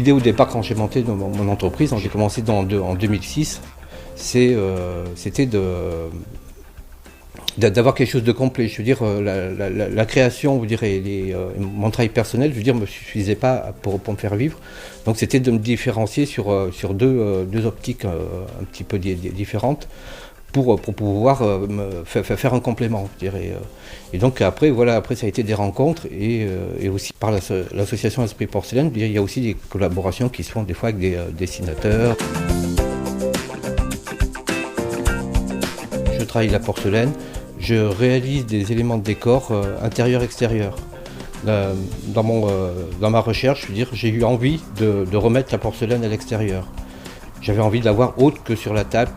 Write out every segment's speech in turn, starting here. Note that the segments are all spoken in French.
l'idée au départ quand j'ai monté mon entreprise, j'ai commencé en 2006, c'était d'avoir quelque chose de complet. Je veux dire, la création, vous direz, mon travail personnel, je veux dire, me suffisait pas pour me faire vivre. Donc c'était de me différencier sur deux optiques un petit peu différentes pour pouvoir faire un complément, je dirais. Et donc après ça a été des rencontres et aussi par l'association Esprit Porcelaine, il y a aussi des collaborations qui se font des fois avec des dessinateurs. Je travaille la porcelaine. Je réalise des éléments de décor intérieur-extérieur. Dans ma recherche, je veux dire, j'ai eu envie de remettre la porcelaine à l'extérieur. J'avais envie de la voir haute que sur la table,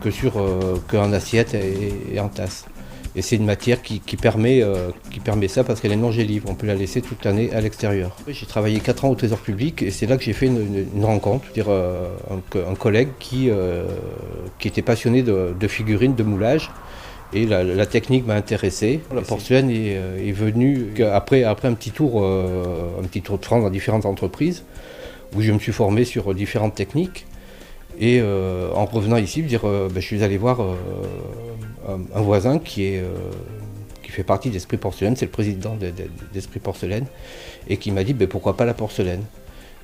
qu'en assiette et en tasse. Et c'est une matière qui permet ça parce qu'elle est non gélive. On peut la laisser toute l'année à l'extérieur. J'ai travaillé 4 ans au Trésor public et c'est là que j'ai fait une rencontre, je veux dire, un collègue qui était passionné de figurines, de moulage. Et la technique m'a intéressé. La porcelaine est venue après un petit tour de France dans différentes entreprises où je me suis formé sur différentes techniques. Et en revenant ici, je suis allé voir un voisin qui fait partie d'Esprit Porcelaine, c'est le président d'Esprit Porcelaine, et qui m'a dit pourquoi pas la porcelaine.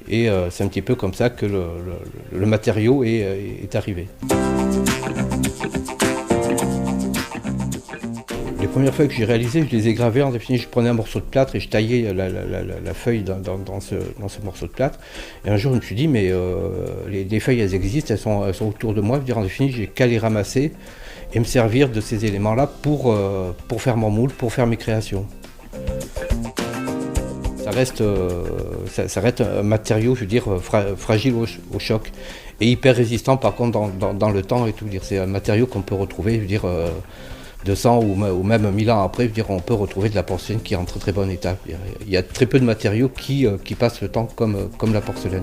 Et c'est un petit peu comme ça que le matériau est arrivé. Les premières feuilles que j'ai réalisées, je les ai gravées en définitive. Je prenais un morceau de plâtre et je taillais la feuille dans ce morceau de plâtre. Et un jour, je me suis dit, mais les feuilles, elles existent, elles sont autour de moi. Je veux dire, en définitive, j'ai qu'à les ramasser et me servir de ces éléments-là pour faire mon moule, pour faire mes créations. Ça reste un matériau, je veux dire, fragile au choc et hyper résistant, par contre, dans le temps et tout. C'est un matériau qu'on peut retrouver, je veux dire, 200 ou même 1000 ans après, je veux dire, on peut retrouver de la porcelaine qui est en très très bon état. Il y a très peu de matériaux qui passent le temps comme la porcelaine.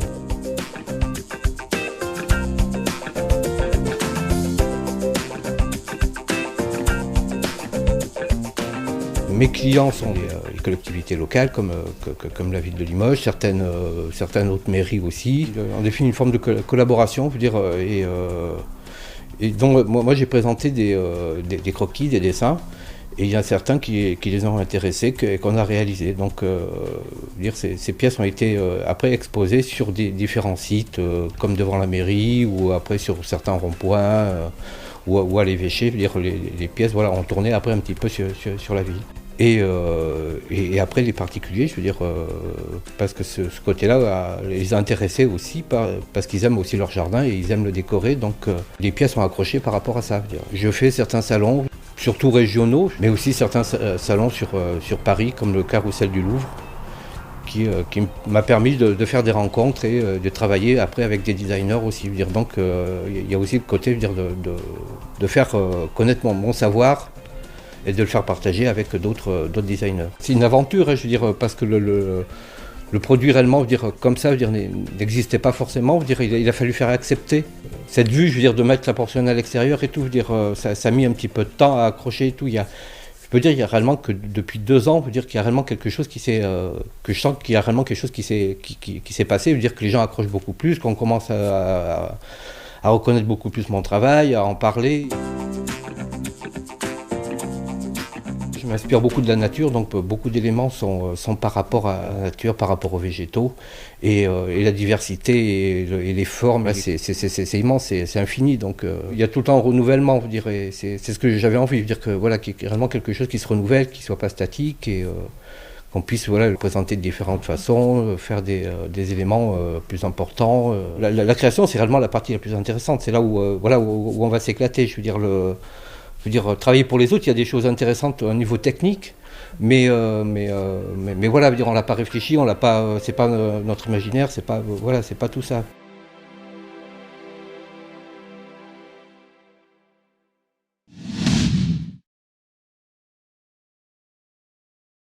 Mes clients sont les collectivités locales comme la ville de Limoges, certaines autres mairies aussi. On définit une forme de collaboration, je veux dire, et donc moi j'ai présenté des croquis, des dessins, et il y en a certains qui les ont intéressés et qu'on a réalisés. Donc ces pièces ont été après exposées sur différents sites, comme devant la mairie, ou après sur certains ronds-points, ou à l'évêché. Je veux dire, les pièces ont tourné après un petit peu sur la ville. Et après les particuliers, je veux dire, parce que ce côté-là les a intéressés aussi, parce qu'ils aiment aussi leur jardin et ils aiment le décorer, donc les pièces sont accrochées par rapport à ça. Je fais certains salons, surtout régionaux, mais aussi certains salons sur Paris, comme le Carrousel du Louvre, qui m'a permis de faire des rencontres et de travailler après avec des designers aussi. Je veux dire, donc il y a aussi le côté, je veux dire, de faire connaître mon savoir, et de le faire partager avec d'autres designers. C'est une aventure, je veux dire, parce que le produit réellement, je veux dire, comme ça, je veux dire, n'existait pas forcément. Je veux dire, il a fallu faire accepter cette vue, je veux dire, de mettre la porcelaine à l'extérieur et tout. Je veux dire, ça a mis un petit peu de temps à accrocher et tout. Je peux dire, il y a réellement que depuis 2 ans, je veux dire, qu'il y a réellement quelque chose que je sens qu'il y a réellement quelque chose qui s'est passé. Je veux dire que les gens accrochent beaucoup plus, qu'on commence à reconnaître beaucoup plus mon travail, à en parler. Je m'inspire beaucoup de la nature, donc beaucoup d'éléments sont par rapport à la nature, par rapport aux végétaux. Et la diversité et les formes, c'est immense, c'est infini. Donc il y a tout le temps un renouvellement, je dirais. C'est ce que j'avais envie, de dire qu'il y a vraiment quelque chose qui se renouvelle, qui ne soit pas statique, et qu'on puisse le présenter de différentes façons, faire des éléments plus importants. La création, c'est réellement la partie la plus intéressante. C'est là où on va s'éclater. Je veux dire, travailler pour les autres, il y a des choses intéressantes au niveau technique, mais voilà, on l'a pas réfléchi, c'est pas notre imaginaire, c'est pas tout ça.